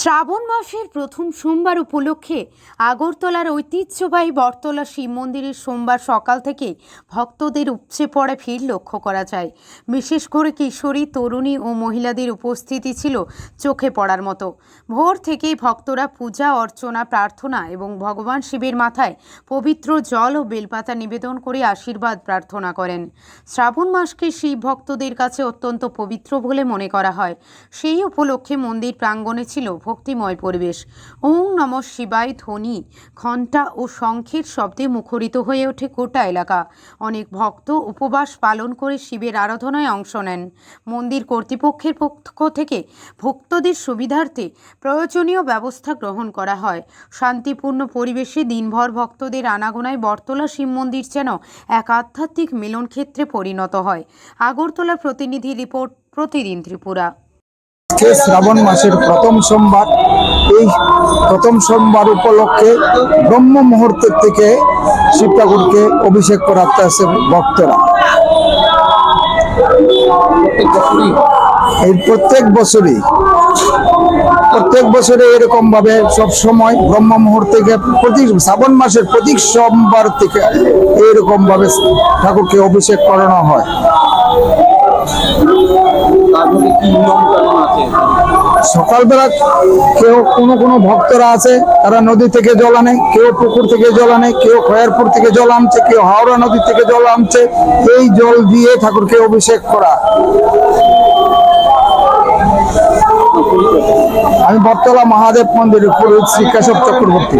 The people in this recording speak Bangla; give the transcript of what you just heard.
শ্রাবণ মাসের প্রথম সোমবার উপলক্ষে আগরতলার ঐতিহ্যবাহী বটতলা শিব মন্দিরের সোমবার সকাল থেকে ভক্তদের উপচে পড়া ভিড় লক্ষ্য করা যায়। বিশেষ করে কিশোরী, তরুণী ও মহিলাদের উপস্থিতি ছিল চোখে পড়ার মতো। ভোর থেকেই ভক্তরা পূজা অর্চনা, প্রার্থনা এবং ভগবান শিবের মাথায় পবিত্র জল ও বেলপাতা নিবেদন করে আশীর্বাদ প্রার্থনা করেন। শ্রাবণ মাসকে শিব ভক্তদের কাছে অত্যন্ত পবিত্র বলে মনে করা হয়। সেই উপলক্ষে মন্দির প্রাঙ্গণে ছিল ভক্তিময় পরিবেশ। ওং নমঃ শিবায় ধ্বনি, ঘণ্টা ও শঙ্খের শব্দে মুখরিত হয়ে ওঠে গোটা এলাকা। অনেক ভক্ত উপবাস পালন করে শিবের আরাধনায় অংশ নেন। মন্দির কর্তৃপক্ষের পক্ষ থেকে ভক্তদের সুবিধার্থে প্রয়োজনীয় ব্যবস্থা গ্রহণ করা হয়। শান্তিপূর্ণ পরিবেশে দিনভর ভক্তদের আনাগোনায় বটতলা শিব মন্দির যেন এক আধ্যাত্মিক মিলনক্ষেত্রে পরিণত হয়। আগরতলা প্রতিনিধি রিপোর্ট, প্রতিদিন ত্রিপুরা। শ্রাবণ মাসের প্রথম সোমবার, এই প্রথম সোমবার উপলক্ষে ব্রহ্ম মুহূর্তের থেকে শিব ঠাকুরকে অভিষেক করাতে আসে ভক্তরা। এই প্রত্যেক বছরে এরকম ভাবে সব সময় ব্রহ্ম মুহূর্ত থেকে প্রতি শ্রাবণ মাসের প্রতি সোমবার থেকে এইরকম ভাবে ঠাকুরকে অভিষেক করানো হয়। সকালবেলা কেউ কোনো ভক্তরা আছে, তারা নদী থেকে জল আনে, কেউ পুকুর থেকে জল আনে, কেউ খয়ারপুর থেকে জল আনছে, কেউ হাওড়া নদী থেকে জল আনছে। এই জল দিয়ে ঠাকুরকে অভিষেক করা। আমি বটতলা মহাদেব মন্দিরের পুরোহিত শ্রী কেশব চক্রবর্তী।